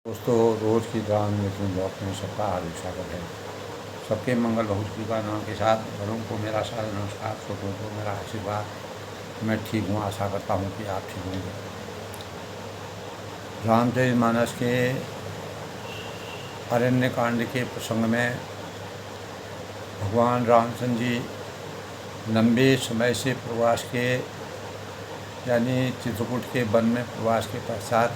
दोस्तों, रोज़ की तरह न्यूट्रन ब्लॉक में सबका हार्दिक स्वागत है। सबके मंगल बहुश्री का नाम के साथ बड़ों को मेरा सादर नमस्कार, छोटों को मेरा आशीर्वाद। मैं ठीक हूँ, आशा करता हूँ कि आप ठीक होंगे। रामचरितमानस के अरण्य कांड के प्रसंग में भगवान रामचंद्र जी लंबे समय से प्रवास के यानी चित्रकूट के वन में प्रवास के पश्चात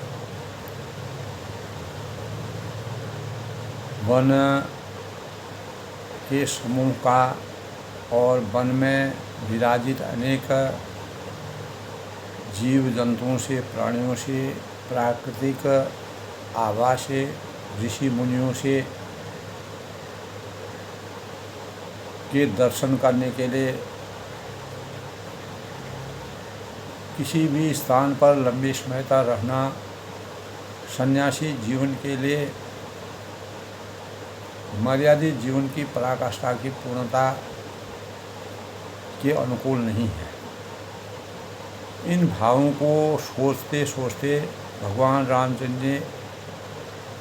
वन के समूह का और वन में विराजित अनेक जीव जंतुओं से, प्राणियों से, प्राकृतिक आवास से, ऋषि मुनियों से के दर्शन करने के लिए किसी भी स्थान पर लंबे समय तक रहना सन्यासी जीवन के लिए मर्यादित जीवन की पराकाष्ठा की पूर्णता के अनुकूल नहीं है। इन भावों को सोचते सोचते भगवान रामचंद्र ने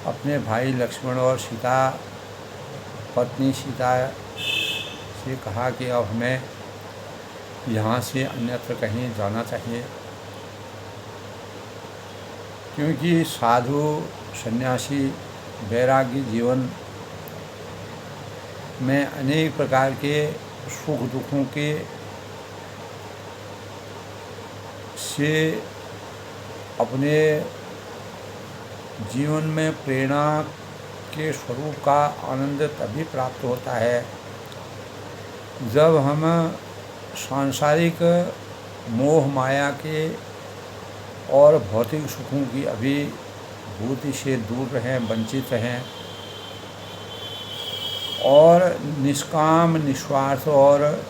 अपने भाई लक्ष्मण और सीता पत्नी सीता से कहा कि अब हमें यहाँ से अन्यत्र कहीं जाना चाहिए, क्योंकि साधु सन्यासी वैरागी जीवन में अनेक प्रकार के सुख दुखों के से अपने जीवन में प्रेरणा के स्वरूप का आनंद तभी प्राप्त होता है जब हम सांसारिक मोह माया के और भौतिक सुखों की अभिभूति से दूर रहें, वंचित रहें और निष्काम, निस्वार्थ और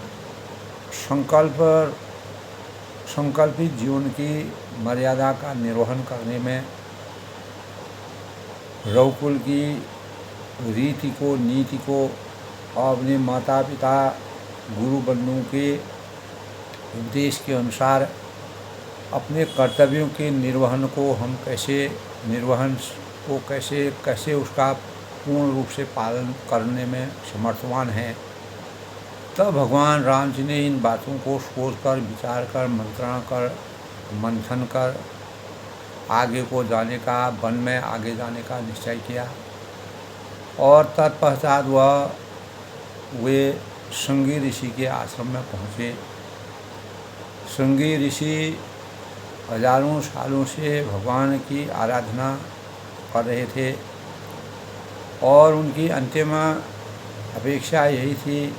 संकल्पित जीवन की मर्यादा का निर्वहन करने में रघुकुल की रीति को, नीति को और अपने माता पिता गुरु बंधुओं के उपदेश के अनुसार अपने कर्तव्यों के निर्वहन को हम कैसे उसका पूर्ण रूप से पालन करने में समर्थवान हैं। तब भगवान राम जी ने इन बातों को सोच कर, विचार कर, मंत्रणा कर, मंथन कर वन में आगे जाने का निश्चय किया और तत्पश्चात वे श्रृंगी ऋषि के आश्रम में पहुँचे। श्रृंगी ऋषि हजारों सालों से भगवान की आराधना कर रहे थे और उनकी अंतिम अपेक्षा यही थी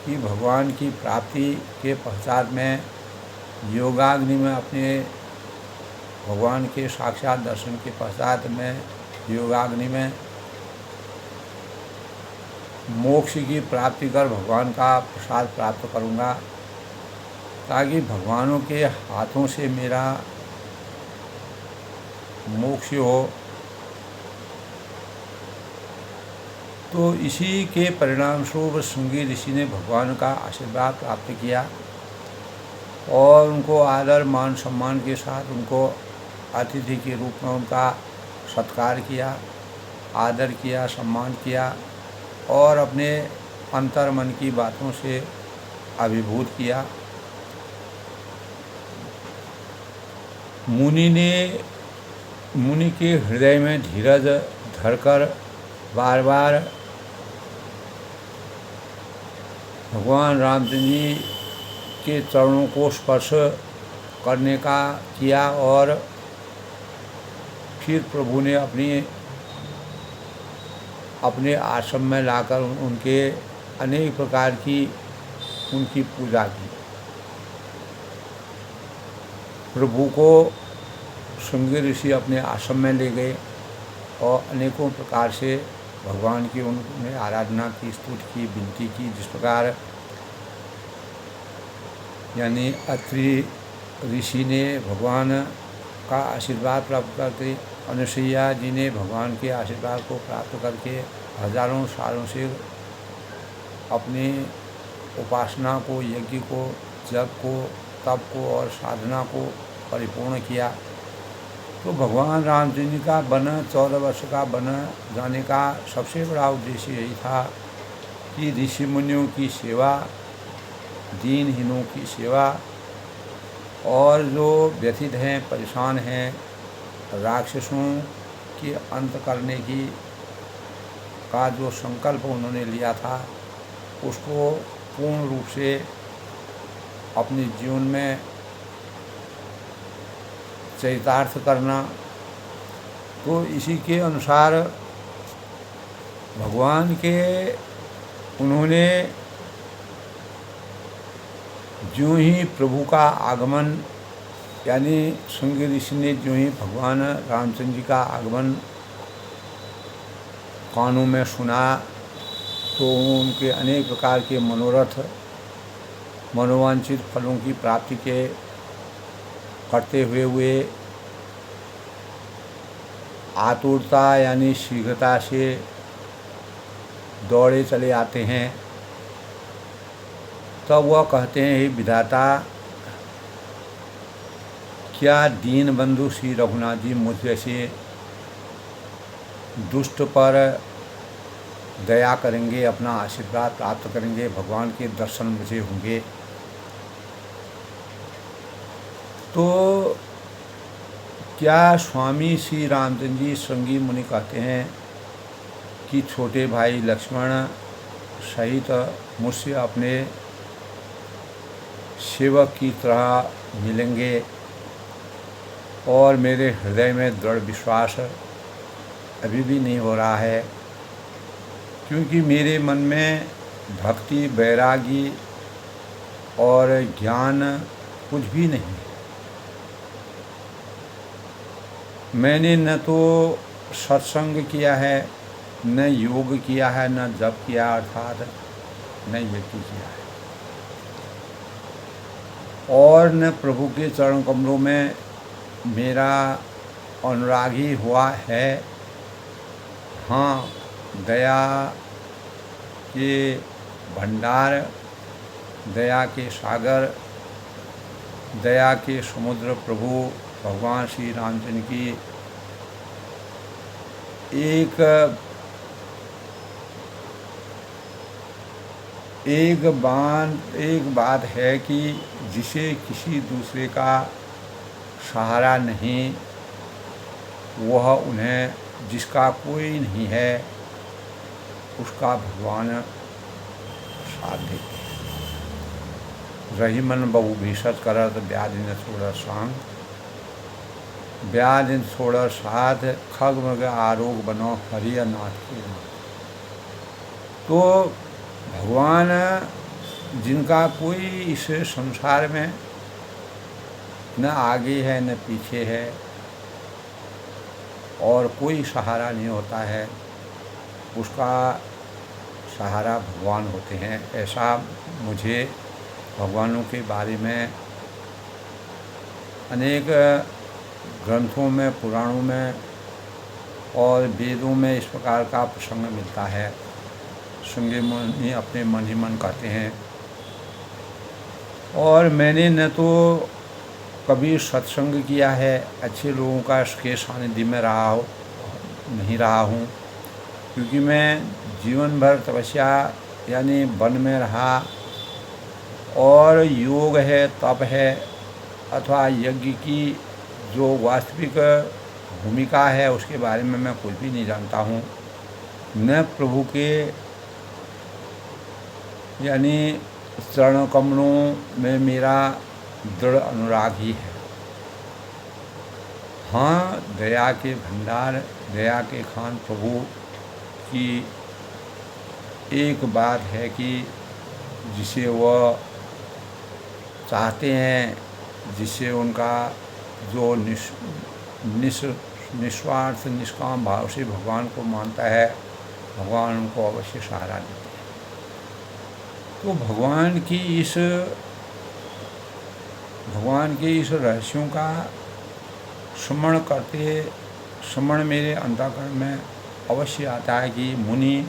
कि भगवान की प्राप्ति के पश्चात में योगाग्नि में अपने भगवान के साक्षात दर्शन के पश्चात में योगाग्नि में मोक्ष की प्राप्ति कर भगवान का प्रसाद प्राप्त करूँगा, ताकि भगवानों के हाथों से मेरा मोक्ष हो। तो इसी के परिणाम स्वरूप श्रृंगी ऋषि ने भगवान का आशीर्वाद प्राप्त किया और उनको आदर मान सम्मान के साथ उनको अतिथि के रूप में उनका सत्कार किया, आदर किया, सम्मान किया और अपने अंतर मन की बातों से अभिभूत किया। मुनि के हृदय में धीरज धरकर बार बार भगवान रामचंद्र जी के चरणों को स्पर्श करने का किया और फिर प्रभु ने अपने आश्रम में लाकर उनके अनेक प्रकार की उनकी पूजा की। प्रभु को श्रृंगी ऋषि अपने आश्रम में ले गए और अनेकों प्रकार से भगवान की उन्होंने आराधना की, स्तुति की, विनती की। जिस प्रकार यानी अत्रि ऋषि ने भगवान का आशीर्वाद प्राप्त करके, अनुसुईया जी ने भगवान के आशीर्वाद को प्राप्त करके हजारों सालों से अपनी उपासना को, यज्ञ को, जप को, तप को और साधना को परिपूर्ण किया। तो भगवान रामचंद्र जी का वन 14 वर्ष का वन जाने का सबसे बड़ा उद्देश्य यही था कि ऋषि मुनियों की सेवा, दीनहीनों की सेवा, और जो व्यथित हैं, परेशान हैं, राक्षसों के अंत करने की का जो संकल्प उन्होंने लिया था उसको पूर्ण रूप से अपने जीवन में चरितार्थ करना। तो इसी के अनुसार भगवान के उन्होंने जो ही प्रभु का आगमन, यानी श्रृंगी ऋषि ने जो ही भगवान रामचंद्र जी का आगमन कानों में सुना तो उनके अनेक प्रकार के मनोरथ, मनोवांछित फलों की प्राप्ति के करते हुए आतुरता यानी शीघ्रता से दौड़े चले आते हैं। तब वह कहते हैं, हे विधाता, क्या दीन बंधु श्री रघुनाथ जी मुझ जैसे दुष्ट पर दया करेंगे, अपना आशीर्वाद प्राप्त करेंगे, भगवान के दर्शन मुझे होंगे। तो क्या स्वामी श्री रामचंद्र जी श्रृंगी मुनि कहते हैं कि छोटे भाई लक्ष्मण सहित मुझसे अपने सेवक की तरह मिलेंगे, और मेरे हृदय में दृढ़ विश्वास अभी भी नहीं हो रहा है, क्योंकि मेरे मन में भक्ति, वैरागी और ज्ञान कुछ भी नहीं। मैंने न तो सत्संग किया है, न योग किया है, न जप किया, अर्थात न यज्ञ किया है, और न प्रभु के चरण कमलों में मेरा अनुराग ही हुआ है। हाँ, दया के भंडार, दया के सागर, दया के समुद्र प्रभु भगवान श्री रामचंद्र की एक बात है कि जिसे किसी दूसरे का सहारा नहीं, वह उन्हें, जिसका कोई नहीं है, उसका भगवान साथ देते हैं। रही मन बहु भीषत करत ब्याज न छोड़ सांग, ब्याज न छोड़ साध, खग मृग आरोग बनो हरि नाथ के। तो भगवान जिनका कोई इस संसार में न आगे है न पीछे है, और कोई सहारा नहीं होता है, उसका सहारा भगवान होते हैं। ऐसा मुझे भगवानों के बारे में अनेक ग्रंथों में, पुराणों में और वेदों में इस प्रकार का प्रसंग मिलता है। श्रृंगी मुनि अपने मन ही मन कहते हैं, और मैंने न तो कभी सत्संग किया है, अच्छे लोगों का के सानिध्य में नहीं रहा हूँ, क्योंकि मैं जीवन भर तपस्या यानी वन में रहा, और योग है, तप है, अथवा यज्ञ की जो वास्तविक भूमिका है उसके बारे में मैं कुछ भी नहीं जानता हूँ। न प्रभु के यानी चरण कमलों में मेरा दृढ़ अनुराग ही है। हाँ, दया के भंडार, दया के खान प्रभु की एक बात है कि जिसे वह चाहते हैं, जिसे उनका जो निस्वार्थ निष्काम भाव से भगवान को मानता है, भगवान उनको अवश्य सहारा देते हैं। तो भगवान के इस रहस्यों का स्मरण मेरे अंतःकरण में अवश्य आता है कि मुनि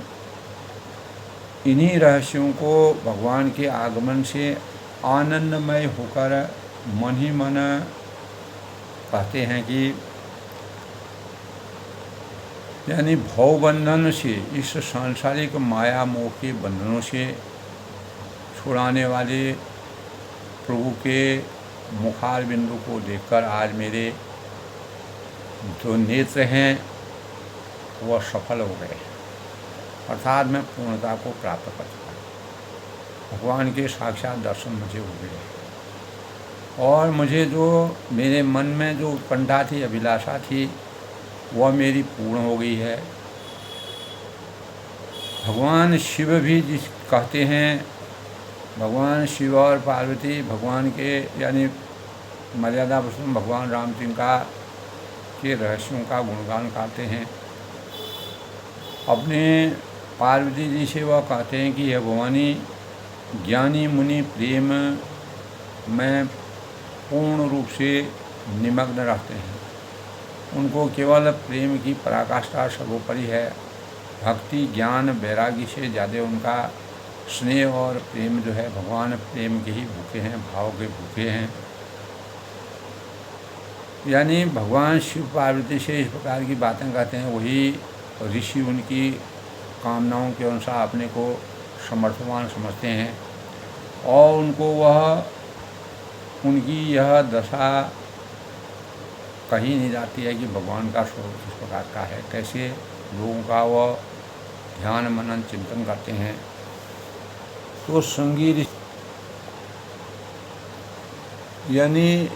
इन्हीं रहस्यों को भगवान के आगमन से आनंदमय होकर मन ही मन कहते हैं कि यानी भव बंधन से, इस सांसारिक माया मोह के बंधनों से छुड़ाने वाले प्रभु के मुखार बिंदु को देखकर आज मेरे जो नेत्र हैं वह सफल हो गए, अर्थात मैं पूर्णता को प्राप्त कर चुका। भगवान के साक्षात दर्शन मुझे हो गए और मुझे जो मेरे मन में जो उत्कंठा थी, अभिलाषा थी, वह मेरी पूर्ण हो गई है। भगवान शिव भी जिस कहते हैं, भगवान शिव और पार्वती भगवान के यानी मर्यादा पुरुषोत्तम भगवान रामचंद्र का के रहस्यों का गुणगान गाते हैं। अपने पार्वती जी से वह कहते हैं कि हे भवानी, ज्ञानी मुनि प्रेम में पूर्ण रूप से निमग्न रहते हैं। उनको केवल प्रेम की पराकाष्ठा सर्वोपरि है। भक्ति ज्ञान वैराग्य से ज़्यादा उनका स्नेह और प्रेम जो है, भगवान प्रेम के ही भूखे हैं, भाव के भूखे हैं। यानी भगवान शिव पार्वती से इस प्रकार की बातें कहते हैं, वही ऋषि उनकी कामनाओं के अनुसार अपने को समर्थवान समझते हैं और उनको वह उनकी यह दशा कही नहीं जाती है कि भगवान का स्वरूप किस प्रकार का है, कैसे लोगों का वह ध्यान मनन चिंतन करते हैं। तो संगीत यानी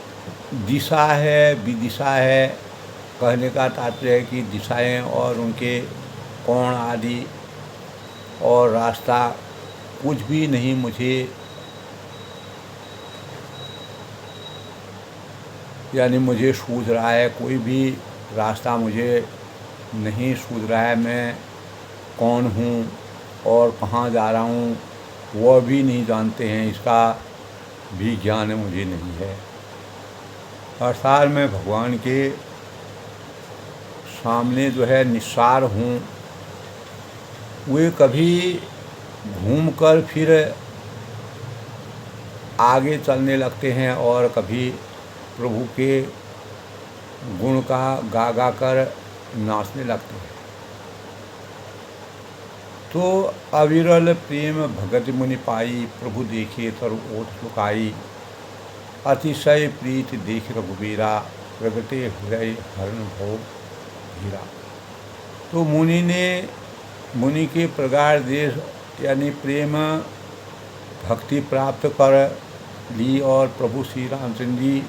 दिशा है, विदिशा है, कहने का तात्पर्य है कि दिशाएं और उनके कोण आदि और रास्ता कुछ भी नहीं मुझे यानी मुझे सूझ रहा है, कोई भी रास्ता मुझे नहीं सूझ रहा है। मैं कौन हूँ और कहाँ जा रहा हूँ वह भी नहीं जानते हैं, इसका भी ज्ञान मुझे नहीं है। अर्थात मैं भगवान के सामने जो है निस्सार हूँ। वे कभी घूमकर फिर आगे चलने लगते हैं और कभी प्रभु के गुण का गा गा कर नाचने लगते हैं। तो अविरल प्रेम भगत मुनि पाई, प्रभु देखे तर ओठ लुकाई। अतिशय प्रीत देख रघुबीरा, प्रगटे हृदय हरण भव धीरा। तो मुनि के प्रगाढ़ देश यानी प्रेम भक्ति प्राप्त कर ली और प्रभु श्री रामचंद्र जी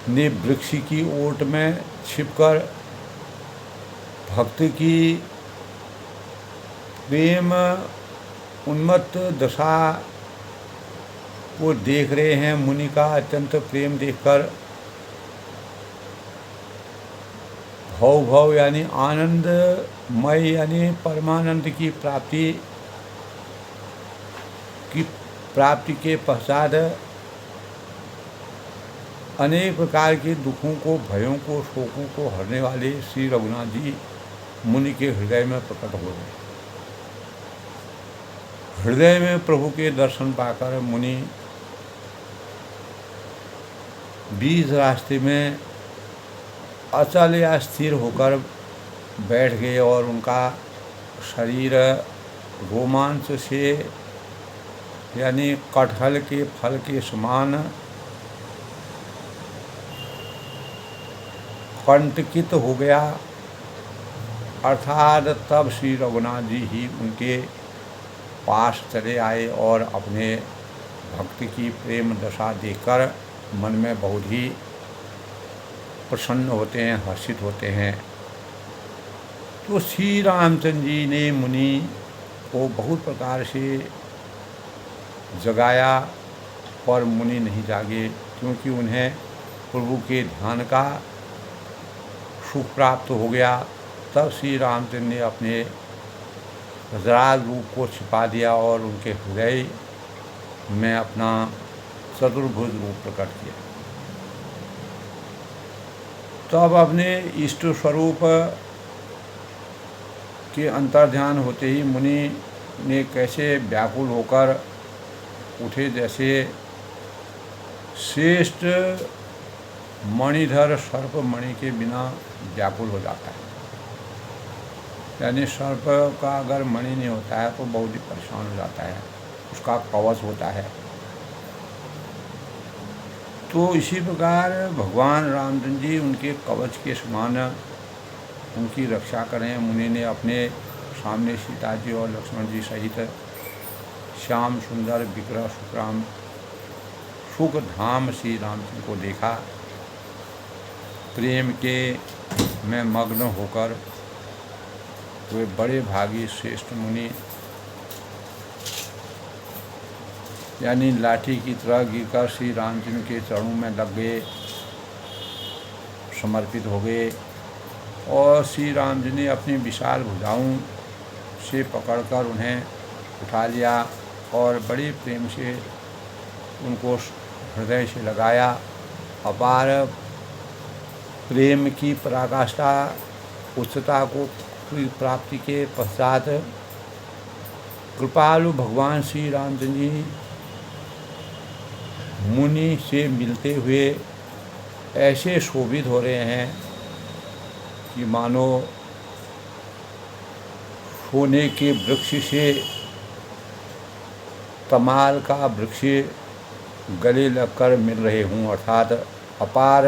ने वृक्ष की ओट में छिपकर भक्त की प्रेम उन्मत्त दशा को देख रहे हैं। मुनि का अत्यंत प्रेम देखकर भव यानी आनंदमय यानी परमानंद की प्राप्ति के पश्चात अनेक प्रकार के दुखों को, भयों को, शोकों को हरने वाले श्री रघुनाथ जी मुनि के हृदय में प्रकट हो गए। हृदय में प्रभु के दर्शन पाकर मुनि बीच रास्ते में अचल या स्थिर होकर बैठ गए और उनका शरीर रोमांच से यानी कटहल के फल के समान कंटकित हो गया। अर्थात तब श्री रघुनाथ जी ही उनके पास चले आए और अपने भक्त की प्रेम दशा देखकर मन में बहुत ही प्रसन्न होते हैं, हर्षित होते हैं। तो श्री रामचंद्र जी ने मुनि को बहुत प्रकार से जगाया पर मुनि नहीं जागे, क्योंकि उन्हें प्रभु के ध्यान का सुख प्राप्त हो गया। तब श्री रामचंद्र ने अपने गजराज रूप को छिपा दिया और उनके हृदय में अपना चतुर्भुज रूप प्रकट किया। तब अपने इष्ट स्वरूप के अंतर्ध्यान होते ही मुनि ने कैसे व्याकुल होकर उठे, जैसे श्रेष्ठ मणिधर सर्प मणि के बिना व्याकुल हो जाता है। यानी सर्प का अगर मणि नहीं होता है तो बहुत ही परेशान हो जाता है, उसका कवच होता है। तो इसी प्रकार भगवान रामचंद्र जी उनके कवच के समान उनकी रक्षा करें। मुनि ने अपने सामने सीता जी और लक्ष्मण जी सहित श्याम सुंदर विग्रह सुखराम सुख धाम श्री रामचंद्र को देखा। प्रेम के में मग्न होकर वे बड़े भागी श्रेष्ठ मुनि यानी लाठी की तरह गिरकर श्री रामचंद्र के चरणों में लग गए, समर्पित हो गए और श्री राम जी ने अपनी विशाल भुजाओं से पकड़कर उन्हें उठा लिया और बड़े प्रेम से उनको हृदय से लगाया। अपार प्रेम की पराकाष्ठा उच्चता को प्राप्ति के पश्चात कृपालु भगवान श्री रामचंद्र जी मुनि से मिलते हुए ऐसे शोभित हो रहे हैं कि मानो सोने के वृक्ष से तमाल का वृक्ष गले लगकर मिल रहे हों, अर्थात अपार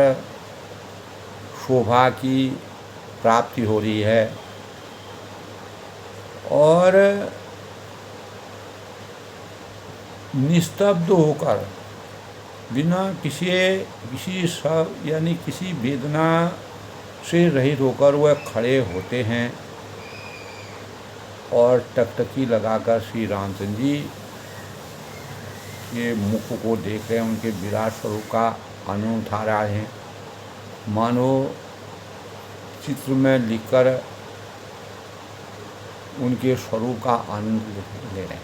शोभा की प्राप्ति हो रही है। और निस्तब्ध होकर बिना किसी सब यानी किसी वेदना से रहित होकर वह खड़े होते हैं और टकटकी लगाकर श्री रामचंद्र जी के मुख को देख रहे हैं, उनके विराट स्वरूप का आनंद उठा रहे हैं, मानो चित्र में लिखकर उनके स्वरूप का आनंद ले रहे हैं।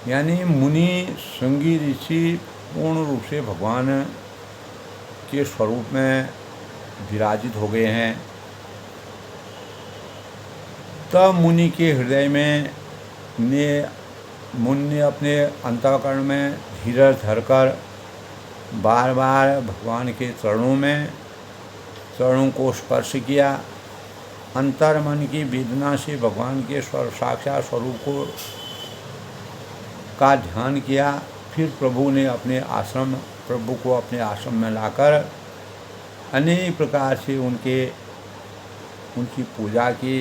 यानी मुनि श्रृंगी ऋषि पूर्ण रूप से भगवान के स्वरूप में विराजित हो गए हैं। तब मुनि के हृदय में मुनि ने अपने अंतःकरण में धीरज धरकर बार बार भगवान के चरणों को स्पर्श किया। अंतर मन की वेदना से भगवान के साक्षात स्वरूप को का ध्यान किया। फिर प्रभु को अपने आश्रम में लाकर अनेक प्रकार से उनकी पूजा की,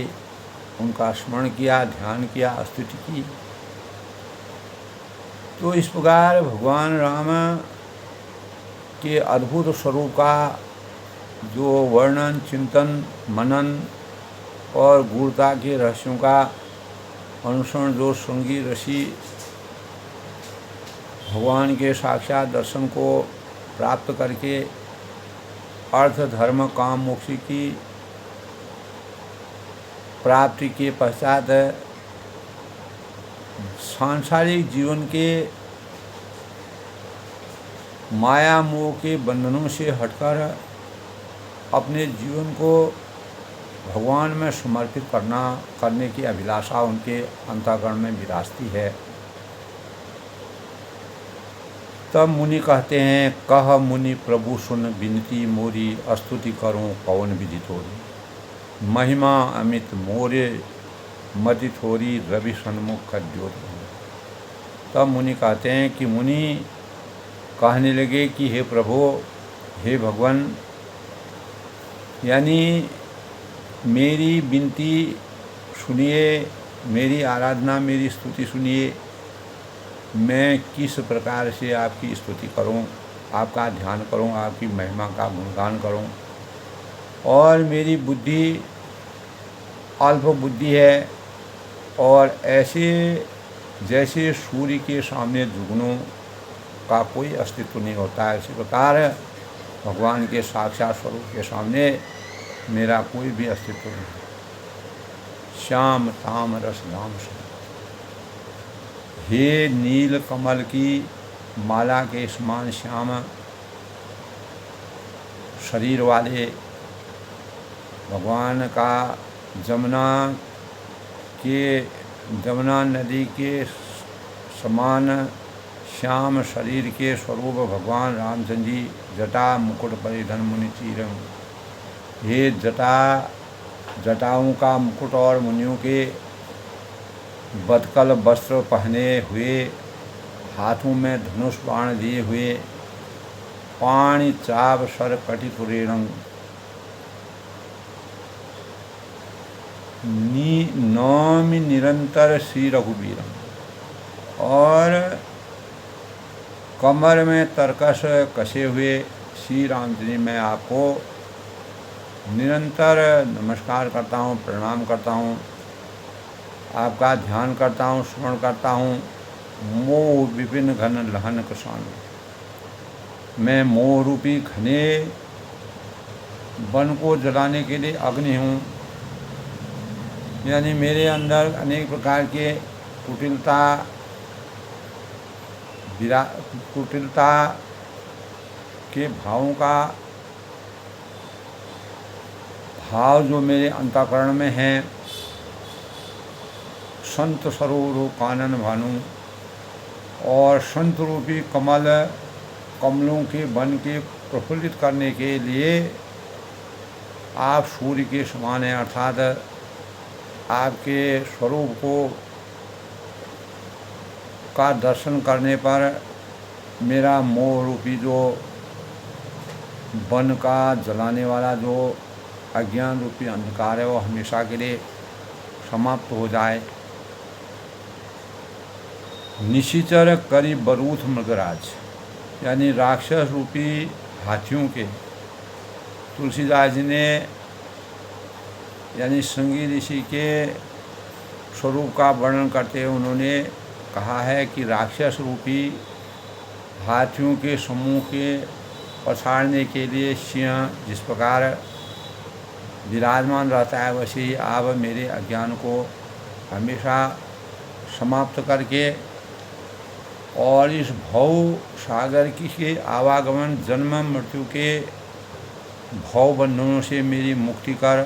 उनका स्मरण किया, ध्यान किया, स्तुति की। तो इस प्रकार भगवान राम के अद्भुत स्वरूप का जो वर्णन, चिंतन, मनन और गूढ़ता के रहस्यों का अनुसरण जो श्रृंगी ऋषि भगवान के साक्षात दर्शन को प्राप्त करके अर्थ धर्म काम मोक्ष की प्राप्ति के पश्चात सांसारिक जीवन के माया मोह के बंधनों से हटकर अपने जीवन को भगवान में समर्पित करने की अभिलाषा उनके अंतःकरण में विराजती है। तब मुनि कहते हैं, कह मुनि प्रभु सुन विनती मोरी, स्तुति करूं पवन विधि थोरी, महिमा अमित मोरे मति थोरी, रवि सन्मुख का ज्योति। तब मुनि कहते हैं कि मुनि कहने लगे कि हे प्रभु, हे भगवान, यानी मेरी विनती सुनिए, मेरी आराधना, मेरी स्तुति सुनिए। मैं किस प्रकार से आपकी स्तुति करूं, आपका ध्यान करूं, आपकी महिमा का गुणगान करूं। और मेरी बुद्धि अल्प बुद्धि है और ऐसे जैसे सूर्य के सामने दुगुनों का कोई अस्तित्व नहीं होता है, इसी प्रकार भगवान के साक्षात स्वरूप के सामने मेरा कोई भी अस्तित्व नहीं है। श्याम ताम रस धाम से, हे नील कमल की माला के समान श्याम शरीर वाले भगवान का जमुना नदी के समान श्याम शरीर के स्वरूप भगवान रामचंद्र जी जटा मुकुट परिधन मुनि चीरम। हे जटाओं का मुकुट और मुनियों के बदकल वस्त्र पहने हुए, हाथों में धनुष बाण लिए हुए, पाणि चाप सर कटिपुरेणं नौमि निरंतर श्री रघुवीरम। और कमर में तरकश कसे हुए श्री राम जी, मैं आपको निरंतर नमस्कार करता हूँ, प्रणाम करता हूँ, आपका ध्यान करता हूँ, स्मरण करता हूँ। मोह विपिन घन लहन किसान, मैं मोह रूपी घने वन को जलाने के लिए अग्नि हूँ। यानी मेरे अंदर अनेक प्रकार के कुटिलता के भाव जो मेरे अंतःकरण में हैं, संत सरोवर कानन भानु, और संत रूपी कमलों के वन के प्रफुल्लित करने के लिए आप सूर्य के समान हैं। अर्थात आपके स्वरूप का दर्शन करने पर मेरा मोह रूपी जो वन का जलाने वाला जो अज्ञान रूपी अंधकार है, वो हमेशा के लिए समाप्त हो जाए। निशिचर करी बरूथ मृगराज, यानी राक्षस रूपी हाथियों के तुलसीदास जी ने, यानी श्रृंगी ऋषि के स्वरूप का वर्णन करते हुए उन्होंने कहा है कि राक्षस रूपी हाथियों के समूह के पछाड़ने के लिए सिंह जिस प्रकार विराजमान रहता है, वैसे ही आप मेरे अज्ञान को हमेशा समाप्त करके और इस भव सागर के आवागमन जन्म मृत्यु के भव बंधनों से मेरी मुक्ति कर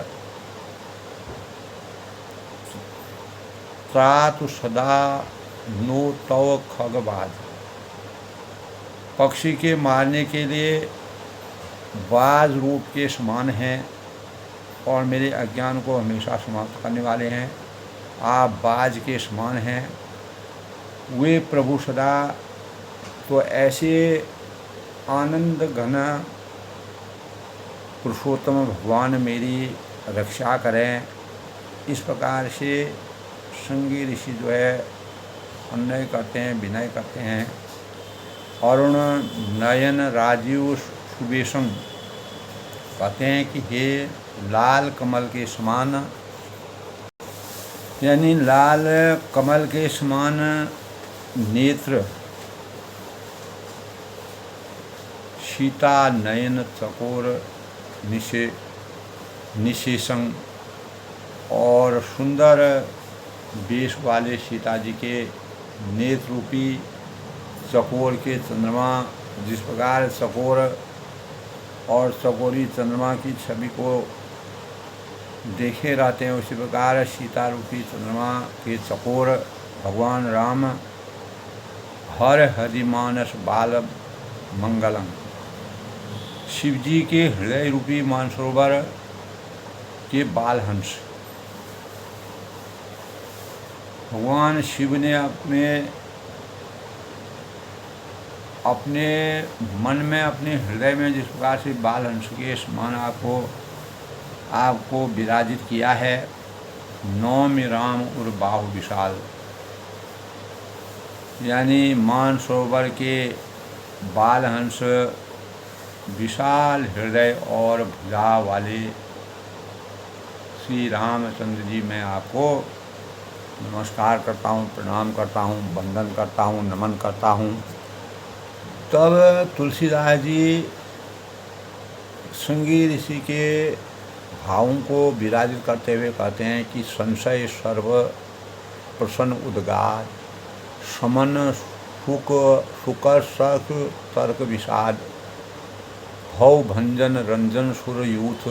त्रातु सदा नो तव खगबाज, पक्षी के मारने के लिए बाज रूप के समान हैं और मेरे अज्ञान को हमेशा समाप्त करने वाले हैं। आप बाज के समान हैं। वे प्रभु सदा तो ऐसे आनंद घन पुरुषोत्तम भगवान मेरी रक्षा करें। इस प्रकार से श्रृंगी ऋषि जो है अन्वय करते हैं, विनय करते हैं। अरुण नयन राजीव सुबेशम, कहते हैं कि हे लाल कमल के समान, यानी लाल कमल के समान नेत्र, सीता नयन चकोर निशेषं, और सुंदर वेश वाले सीता जी के नेत्र रूपी चकोर के चंद्रमा, जिस प्रकार चकोर और चकोरी चंद्रमा की छवि को देखे रहते हैं, उसी प्रकार सीता रूपी चंद्रमा के चकोर भगवान राम हर हरिमानस बाल मंगलम, शिवजी के हृदय रूपी मानसरोवर के बालहंस। भगवान शिव ने अपने मन में, अपने हृदय में जिस प्रकार से बालहंस के समान आपको विराजित किया है। नौमि राम उर बाहु विशाल, यानी मानसरोवर के बालहंस विशाल हृदय और भुजा वाले श्री रामचंद्र जी, मैं आपको नमस्कार करता हूँ, प्रणाम करता हूँ, वंदन करता हूँ, नमन करता हूँ। तब तुलसीदास जी श्रृंगी ऋषि के भावों को विराजित करते हुए कहते हैं कि संशय सर्व प्रसन्न उद्गार, समन सुख सख तर्क विषाद, भव भंजन रंजन सुर यूथ,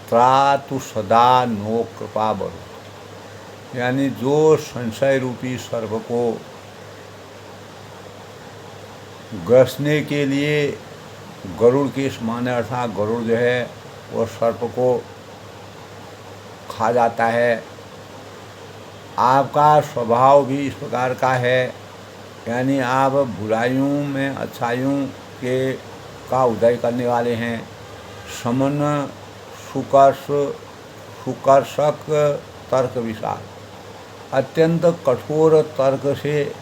त्रातु सदा नो कृपा बरु, यानी जो संशय रूपी सर्व को ग्रसने के लिए गरुड़ के समान है, अर्थात गरुड़ जो है वो सर्प को खा जाता है। आपका स्वभाव भी इस प्रकार का है, यानी आप बुराइयों में अच्छाइयों के का उदय करने वाले हैं। समन सुकर्षक तर्क विशाल, अत्यंत कठोर तर्क से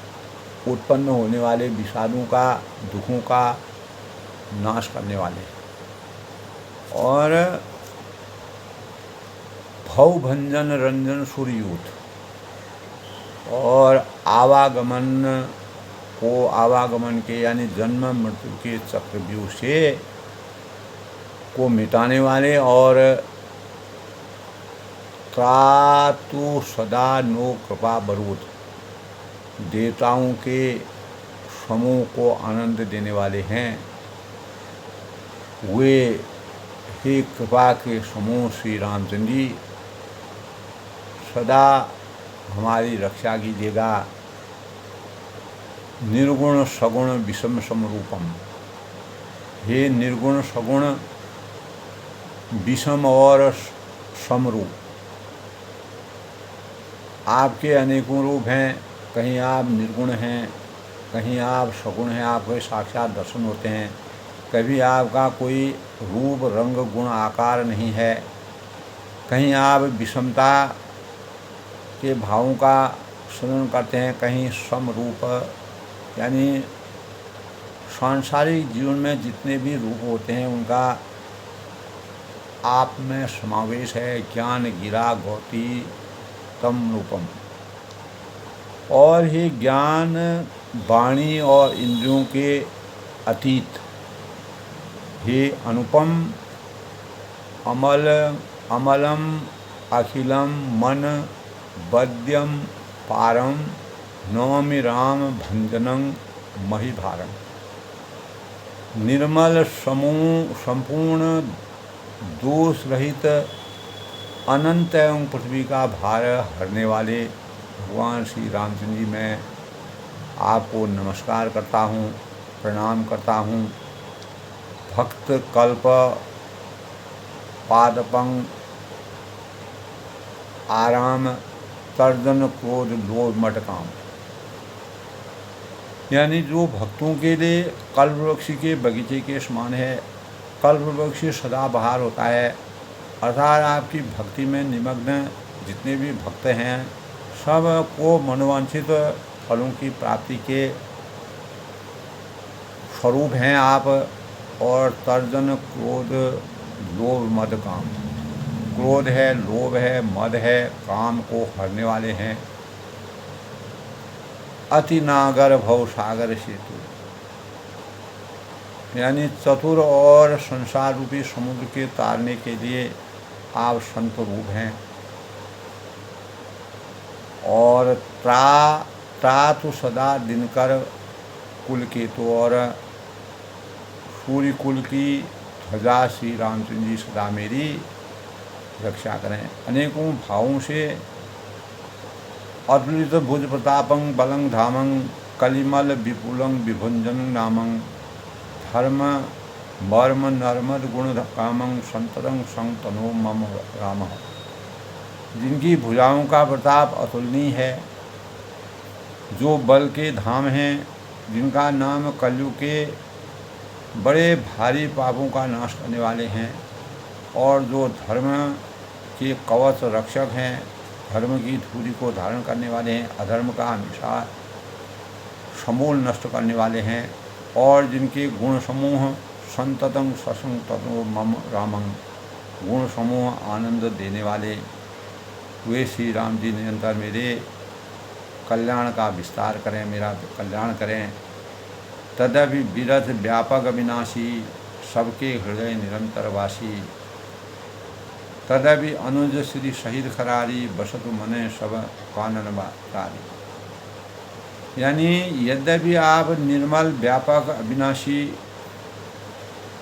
उत्पन्न होने वाले विषादों का, दुखों का नाश करने वाले। और भवभंजन रंजन सूर्ययूथ, और आवागमन के यानी जन्म मृत्यु के चक्रव्यूह से को मिटाने वाले। और त्रातु सदा नो कृपा बरूद, देवताओं के समूह को आनंद देने वाले हैं। वे ही कृपा के समूह श्री रामचंद्र जी सदा हमारी रक्षा कीजिएगा। निर्गुण सगुण विषम समरूपम, हे निर्गुण सगुण विषम और समरूप, आपके अनेकों रूप हैं। कहीं आप निर्गुण हैं, कहीं आप सगुण हैं, आपके साक्षात दर्शन होते हैं। कभी आपका कोई रूप रंग गुण आकार नहीं है। कहीं आप विषमता के भावों का स्मरण करते हैं, कहीं समरूप, यानी सांसारिक जीवन में जितने भी रूप होते हैं उनका आप में समावेश है। ज्ञान गिरा गौती तम रूपम, और ही ज्ञान वाणी और इंद्रियों के अतीत, हे अनुपम अमलम अखिलम मन वद्यम पारम नौमि राम भंजनं महिभारम। निर्मल संपूर्ण दोष रहित अनंत एवं पृथ्वी का भार हरने वाले भगवान श्री रामचंद्र जी, मैं आपको नमस्कार करता हूँ, प्रणाम करता हूँ। भक्त कल्प पादपंग आराम तर्जन क्रोध लोभ मटकाम, यानी जो भक्तों के लिए कल्प वृक्ष के बगीचे के समान है। कल्प वृक्ष सदा बहार होता है, अर्थात आपकी भक्ति में निमग्न जितने भी भक्त हैं सब को मनोवांछित फलों की प्राप्ति के स्वरूप हैं आप। और तर्जन क्रोध लोभ मद काम, क्रोध है, लोभ है, मद है, काम को हरने वाले हैं। अति नागर भव सागर सेतु, यानी चतुर और संसार रूपी समुद्र के तारने के लिए आप संत रूप हैं। और ता तो सदा दिनकर कुल केतु और सूर्य कुल की ध्वजा श्री रामचंद्र जी सदा मेरी रक्षा करें। अनेकों भावों से अतुलित भुज प्रतापं बलं धामं कलिमल विपुलं विभुंजन नामं धर्म मर्म नर्मद गुण कामं संतरं संतनो मम राम। जिनकी भुजाओं का प्रताप अतुलनीय है, जो बल के धाम हैं, जिनका नाम कलयुग के बड़े भारी पापों का नाश करने वाले हैं, और जो धर्म के कवच रक्षक हैं, धर्म की धूलि को धारण करने वाले हैं, अधर्म का हमेशा समूल नष्ट करने वाले हैं, और जिनके गुण समूह संततं ससंततो मम रामं, गुण समूह आनंद देने वाले, वे श्री राम जी निरंतर मेरे कल्याण का विस्तार करें, मेरा कल्याण करें। तदपि विरथ व्यापक अविनाशी, सबके हृदय निरंतर वासी। तदपि अनुज श्री शहीद खरारी, बसतु मने सब काननवारी। यानी यद्यपि आप निर्मल व्यापक अविनाशी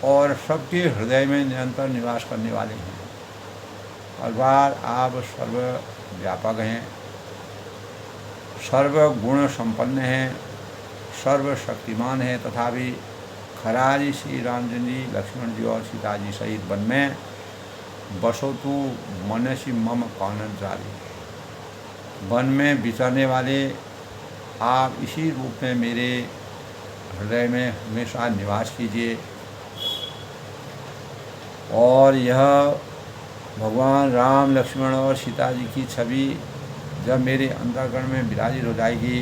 और सबके हृदय में निरंतर निवास करने वाले हैं, अर्थात आप सर्व व्यापक हैं, सर्व गुण संपन्न हैं, सर्वशक्तिमान है, तथापि खरारी श्री रामचंद्र जी, लक्ष्मण जी और सीता जी सहित वन में बसोतु मनसी मम कानन जारी। वन में विचरने वाले आप इसी रूप में मेरे हृदय में हमेशा निवास कीजिए। और यह भगवान राम, लक्ष्मण और सीता जी की छवि जब मेरे अंतःकरण में विराजित हो जाएगी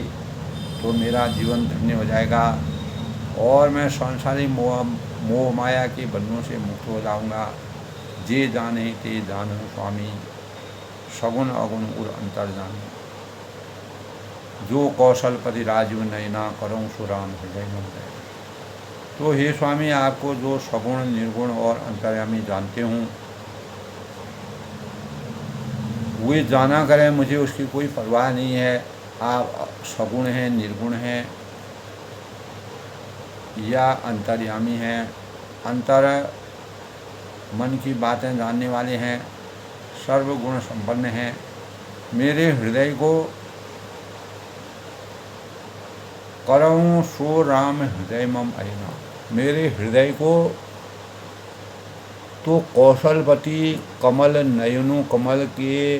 तो मेरा जीवन धन्य हो जाएगा और मैं संसारी मोह माया के बंधनों से मुक्त हो जाऊंगा। जे जाने ते जानो स्वामी, सगुण अगुण उर अंतर जानो। जो कौशलपति राजीव नयना, करऊँ सुराम हृदय मन गए। तो हे स्वामी, आपको जो सगुण, निर्गुण और अंतर्यामी जानते हूँ, वे जाना करें, मुझे उसकी कोई परवाह नहीं है। आप सगुण हैं, निर्गुण हैं या अंतर्यामी हैं, अंतर मन की बातें जानने वाले हैं, सर्वगुण संपन्न हैं। मेरे हृदय को करऊँ सो राम हृदय मम अहिना। मेरे हृदय को तो कौशलपति कमल नयनों, कमल के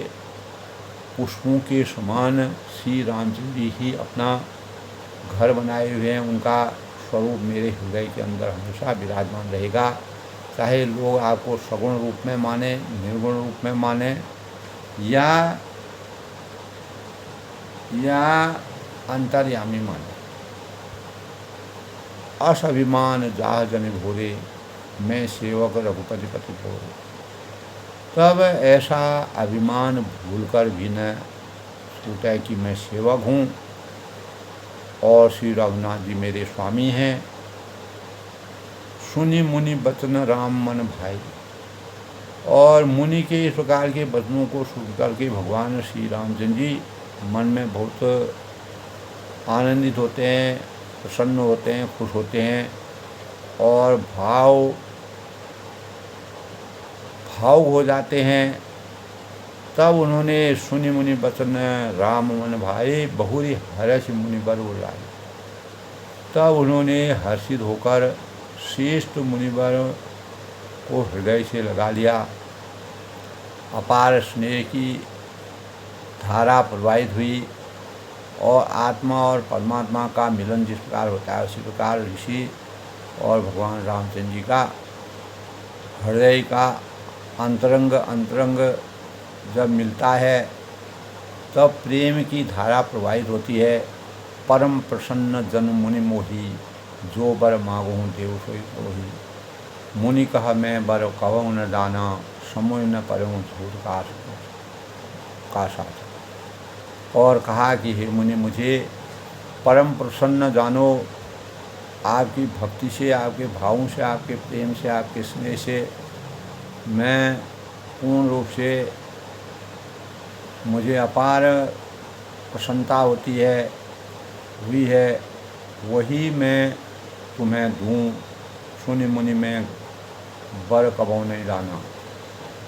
पुष्पों के समान श्री रामचंद्र जी ही अपना घर बनाए हुए हैं। उनका स्वरूप मेरे हृदय के अंदर हमेशा विराजमान रहेगा। चाहे लोग आपको सगुण रूप में माने, निर्गुण रूप में माने या अंतर्यामी माने। असभिमान जाह जन भोरे, मैं सेवक रघुपति पति भोरे। तब ऐसा अभिमान भूलकर भी न छूटे कि मैं सेवक हूँ और श्री रघुनाथ जी मेरे स्वामी हैं। सुनि मुनि बचन राम मन भाई। और मुनि के इस प्रकार के वचनों को सुन करके भगवान श्री रामचंद्र जी मन में बहुत आनंदित होते हैं, प्रसन्न होते हैं, खुश होते हैं और भाव हो जाते हैं। तब उन्होंने सुनि मुनि बचन राम मन भाई, बहुरी हर्ष मुनि बर उड़ाई। तब उन्होंने हर्षित होकर श्रेष्ठ मुनिवर को हृदय से लगा लिया। अपार स्नेह की धारा प्रवाहित हुई और आत्मा और परमात्मा का मिलन जिस प्रकार होता है, उसी प्रकार ऋषि और भगवान रामचंद्र जी का हृदय का अंतरंग जब मिलता है तब प्रेम की धारा प्रवाहित होती है। परम प्रसन्न जन मुनि मोही, जो बर मांगूँ देव सोई मोही। मुनि कहा मैं बर कहूँ न दाना, समोय न परऊँ झूठ का साथ। और कहा कि हे मुनि, मुझे परम प्रसन्न जानो। आपकी भक्ति से, आपके भावों से, आपके प्रेम से, आपके स्नेह से मैं पूर्ण रूप से, मुझे अपार प्रसन्नता होती है, हुई है। वही मैं तुम्हें दूँ। सुनि मुनि में बर कबहु नहीं जाना।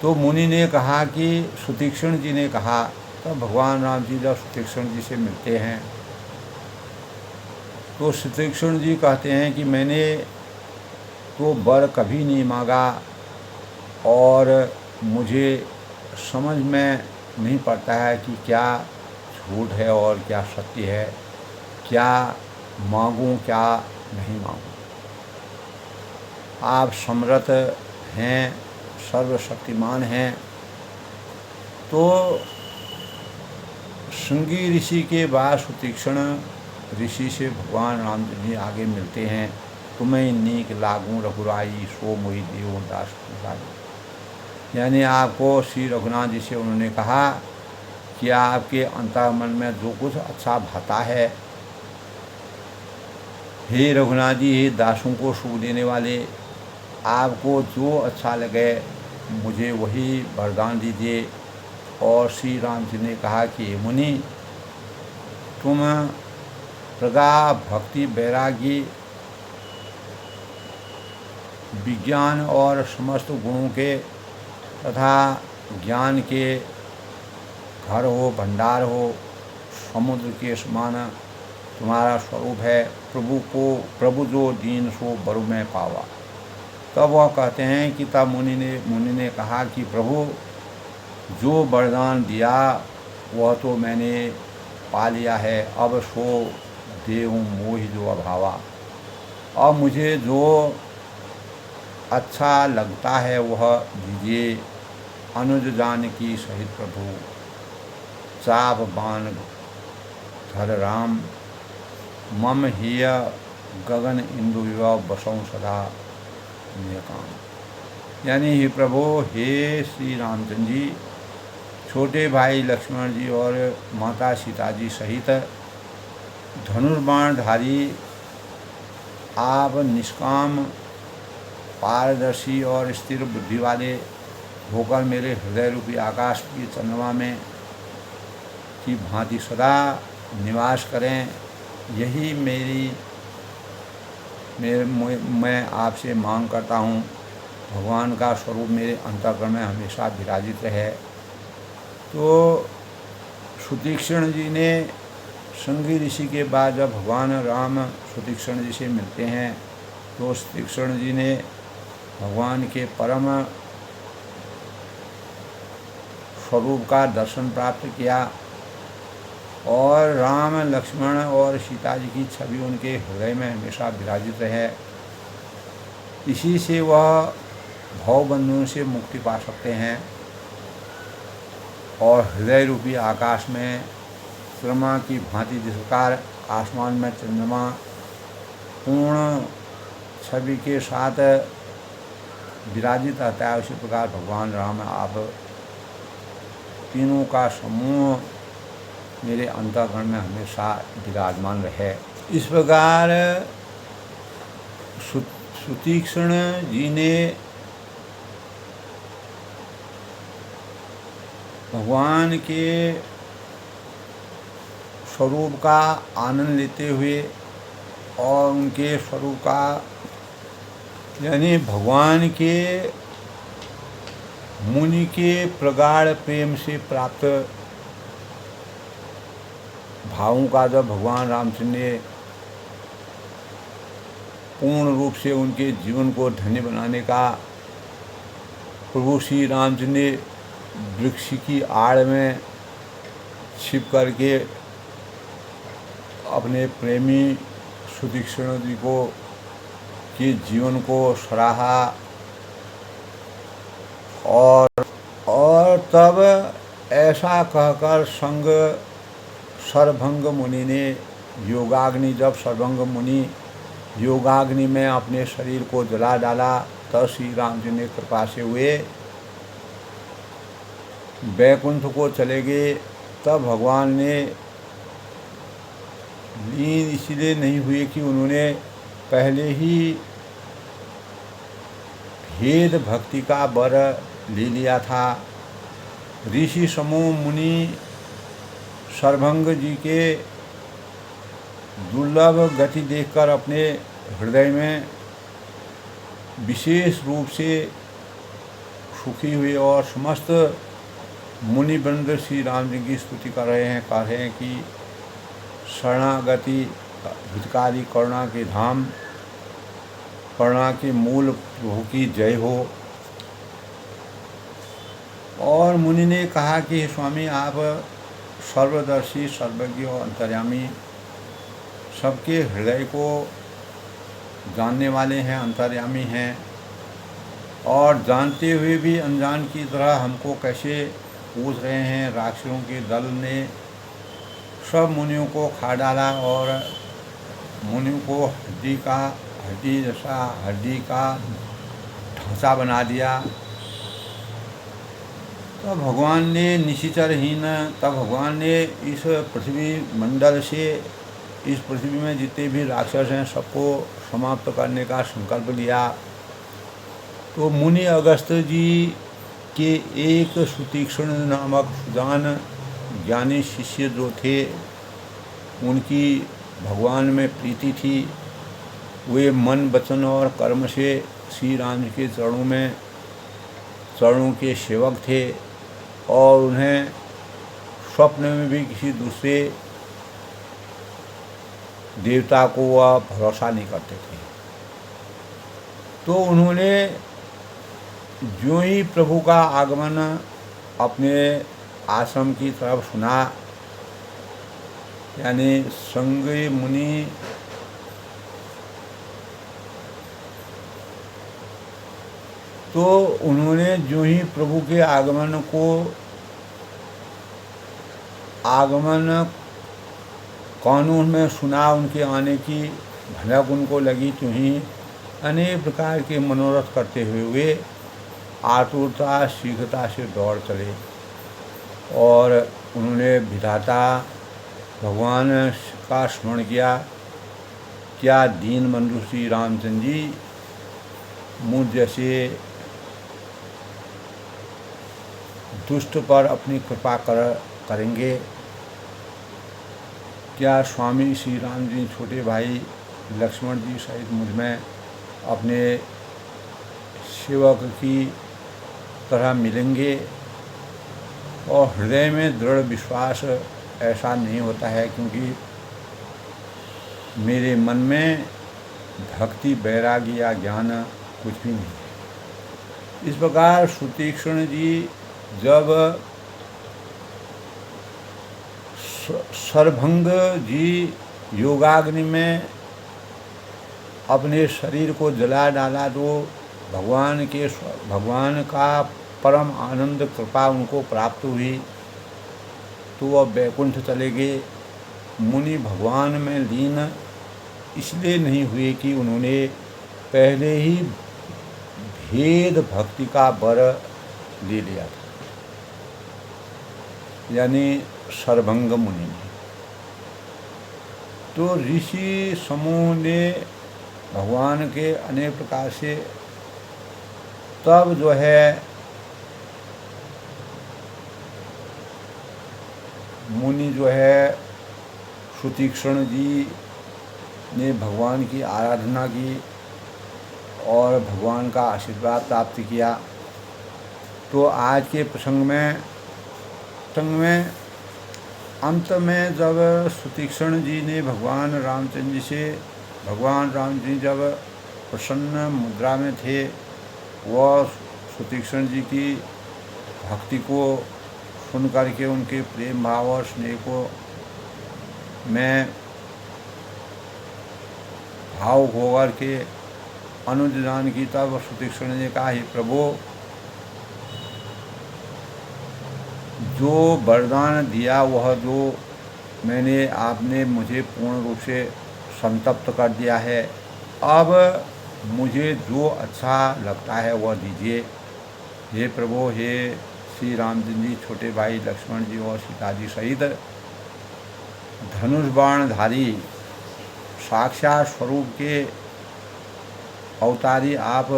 तो मुनि ने कहा कि सुतीक्ष्ण जी ने कहा, तब भगवान राम जी जब सुतीक्ष्ण जी से मिलते हैं तो सुतीक्ष्ण जी कहते हैं कि मैंने तो बर कभी नहीं मांगा और मुझे समझ में नहीं पड़ता है कि क्या झूठ है और क्या सत्य है, क्या मांगूं क्या नहीं मांगूं। आप समर्थ हैं, सर्वशक्तिमान हैं। तो श्रृंगी ऋषि के बाद सुतीक्ष्ण ऋषि से भगवान रामचंद्र जी आगे मिलते हैं। तुम्हें नीक लागूं रघुराई, सो मोहि देव दास रघुराई। यानी आपको श्री रघुनाथ जी से उन्होंने कहा कि आपके अंतर्मन में जो कुछ अच्छा भाता है, हे रघुनाथ जी, हे दासों को सुख देने वाले, आपको जो अच्छा लगे मुझे वही वरदान दीजिए। और श्री राम जी ने कहा कि मुनि, तुम प्रगा भक्ति, वैरागी, विज्ञान और समस्त गुणों के तथा ज्ञान के घर हो, भंडार हो, समुद्र के समान तुम्हारा स्वरूप है। प्रभु जो दीन सो बरु में पावा। तब वह कहते हैं कि तब मुनि ने कहा कि प्रभु, जो वरदान दिया वह तो मैंने पा लिया है, अब सो देहु मोहि जो अभावा। अब मुझे जो अच्छा लगता है वह दीजिए। अनुज जानकी सहित प्रभु, चाप बाण धर राम, मम हिय गगन इंदु विभव बसौं सदा नियकाम। यानी हे प्रभु, हे श्री रामचंद्र जी, छोटे भाई लक्ष्मण जी और माता सीता जी सहित धनुर्बाणधारी आप निष्काम, पारदर्शी और स्थिर बुद्धि वाले होकर मेरे हृदय रूपी आकाश की चंद्रमा में की भांति सदा निवास करें। यही मैं आपसे मांग करता हूँ। भगवान का स्वरूप मेरे अंतःकरण में हमेशा विराजित रहे। तो सुतीक्ष्ण जी ने संगी ऋषि के बाद जब भगवान राम सुतीक्ष्ण जी से मिलते हैं तो सुतीक्ष्ण जी ने भगवान के परम स्वरूप का दर्शन प्राप्त किया और राम, लक्ष्मण और सीता जी की छवि उनके हृदय में हमेशा विराजित रहे। इसी से वह भवबंधनों से मुक्ति पा सकते हैं और हृदय रूपी आकाश में चंद्रमा की भांति जिस प्रकार आसमान में चंद्रमा पूर्ण छवि के साथ विराजित रहता है, उसी प्रकार भगवान राम आप तीनों का समूह मेरे अंतःकरण में हमेशा विराजमान रहे। इस प्रकार सुतीक्ष्ण जी ने भगवान के स्वरूप का आनंद लेते हुए और उनके स्वरूप का यानी भगवान के मुनि के प्रगाढ़ प्रेम से प्राप्त भावों का जब भगवान रामचंद्र ने पूर्ण रूप से उनके जीवन को धन्य बनाने का प्रभु श्री रामचंद्र ने वृक्ष की आड़ में छिप करके अपने प्रेमी सुतीक्ष्ण जी को के जीवन को सराहा और तब ऐसा कहकर सर्वभंग मुनि ने जब सर्वभंग मुनि योगाग्नि में अपने शरीर को जला डाला तब श्री राम जी ने कृपा से हुए बैकुंठ को चले गए। तब भगवान ने लीन इसलिए नहीं हुए कि उन्होंने पहले ही भेद भक्ति का वर ले लिया था। ऋषि समूह मुनि सर्वभंग जी के दुर्लभ गति देखकर अपने हृदय में विशेष रूप से सुखी हुए और समस्त मुनि वृंद श्री राम जी की स्तुति कर रहे हैं कि शरणागति हितकारी करुणा के धाम, करुणा के मूल प्रभु की जय हो। और मुनि ने कहा कि स्वामी, आप सर्वदर्शी, सर्वज्ञ और अंतर्यामी, सबके हृदय को जानने वाले हैं, अंतर्यामी हैं और जानते हुए भी अनजान की तरह हमको कैसे पूछ रहे हैं। राक्षसों के दल ने सब मुनियों को खा डाला और मुनियों को हड्डी जैसा हड्डी का ढांचा बना दिया। तब भगवान ने इस पृथ्वी मंडल से, इस पृथ्वी में जितने भी राक्षस हैं सबको समाप्त करने का संकल्प लिया। तो मुनि अगस्त जी के एक सुतीक्ष्ण नामक सुजान ज्ञानी शिष्य जो थे, उनकी भगवान में प्रीति थी। वे मन, वचन और कर्म से श्री राम जी के चरणों के सेवक थे और उन्हें स्वप्न में भी किसी दूसरे देवता को वह भरोसा नहीं करते थे। तो उन्होंने जो ही प्रभु का आगमन अपने आश्रम की तरफ सुना, यानी संगी मुनि तो उन्होंने जो ही प्रभु के आगमन कानून में सुना, उनके आने की भनक उनको लगी, तो ही अनेक प्रकार के मनोरथ करते हुए वे आतुरता शीघ्रता से दौड़ चले और उन्होंने विधाता भगवान का स्मरण किया। क्या दीन बंधु श्री रामचंद्र जी मुझ जैसे दुष्ट पर अपनी कृपा करेंगे? क्या स्वामी श्री राम जी छोटे भाई लक्ष्मण जी सहित मुझ में अपने सेवक की तरह मिलेंगे? और हृदय में दृढ़ विश्वास ऐसा नहीं होता है, क्योंकि मेरे मन में भक्ति वैराग्य या ज्ञान कुछ भी नहीं है। इस प्रकार सुतीक्ष्ण जी जब सरभंग जी योगाग्नि में अपने शरीर को जला डाला, तो भगवान का परम आनंद कृपा उनको प्राप्त हुई, तो वह बैकुंठ चले गए। मुनि भगवान में लीन इसलिए नहीं हुए कि उन्होंने पहले ही भेद भक्ति का वर ले लिया था, यानी सर्वभंग मुनि ने। तो ऋषि समूह ने भगवान के अनेक प्रकार से तब जो है मुनि जो है सुतीक्ष्ण जी ने भगवान की आराधना की और भगवान का आशीर्वाद प्राप्त किया। तो आज के प्रसंग में अंत में जब सुतीक्ष्ण जी ने भगवान रामचंद्र जी से, भगवान राम जी जब प्रसन्न मुद्रा में थे, वह सुतीक्ष्ण जी की भक्ति को सुन करके उनके प्रेम भाव और स्नेह को मैं भाव होकर के अनुदान की, तब सुतीक्ष्ण ने कहा, हे प्रभु, जो वरदान दिया वह जो मैंने आपने मुझे पूर्ण रूप से संतप्त कर दिया है, अब मुझे जो अच्छा लगता है वह दीजिए। हे प्रभु, हे श्री रामचंद्र जी छोटे भाई लक्ष्मण जी और सीता जी सहित धनुष बाणधारी साक्षात स्वरूप के अवतारी आप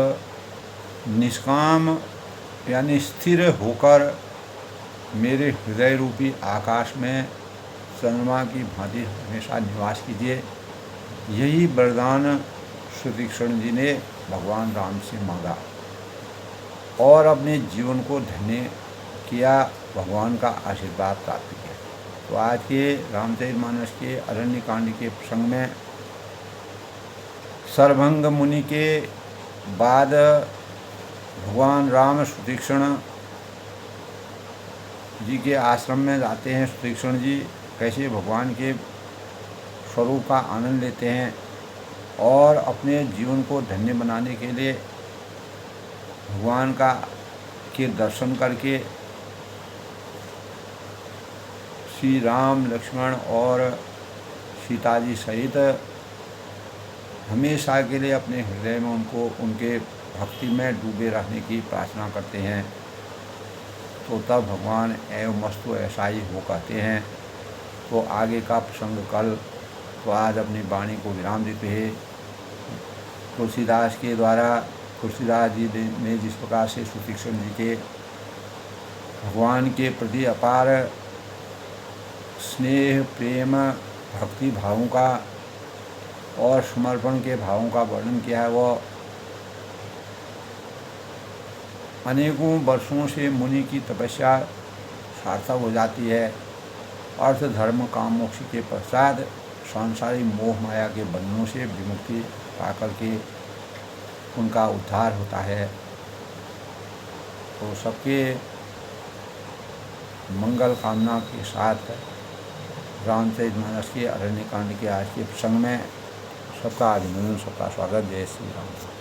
निष्काम यानी स्थिर होकर मेरे हृदय रूपी आकाश में चंद्रमा की भांति हमेशा निवास कीजिए। यही वरदान सुतीक्ष्ण जी ने भगवान राम से मांगा और अपने जीवन को धन्य किया, भगवान का आशीर्वाद प्राप्त किया। तो आज के रामचरितमानस के अरण्य कांड के प्रसंग में सर्वभंग मुनि के बाद भगवान राम सुतीक्ष्ण जी के आश्रम में जाते हैं। सुतीक्ष्ण जी कैसे भगवान के स्वरूप का आनंद लेते हैं और अपने जीवन को धन्य बनाने के लिए भगवान के दर्शन करके श्री राम लक्ष्मण और सीता जी सहित हमेशा के लिए अपने हृदय में उनके भक्ति में डूबे रहने की प्रार्थना करते हैं। तो तब भगवान एवं वस्तु ऐसा ही हो कहते हैं। तो आगे का प्रसंग कल। तो आज अपनी वाणी को विराम देते हैं। तुलसीदास के द्वारा तुलसीदास जी ने जिस प्रकार से सुतीक्ष्ण जी के भगवान के प्रति अपार स्नेह प्रेम भक्ति भावों का और समर्पण के भावों का वर्णन किया है, वह अनेकों वर्षों से मुनि की तपस्या सार्थक हो जाती है। अर्थ धर्म काम मोक्ष के पश्चात सांसारिक मोह माया के बंधनों से विमुक्ति पाकर के उनका उद्धार होता है। तो सबके मंगल कामना के साथ रामचरितमानस के अरण्यकांड के आज के प्रसंग में सबका अभिनंदन, सबका स्वागत। जय श्री राम।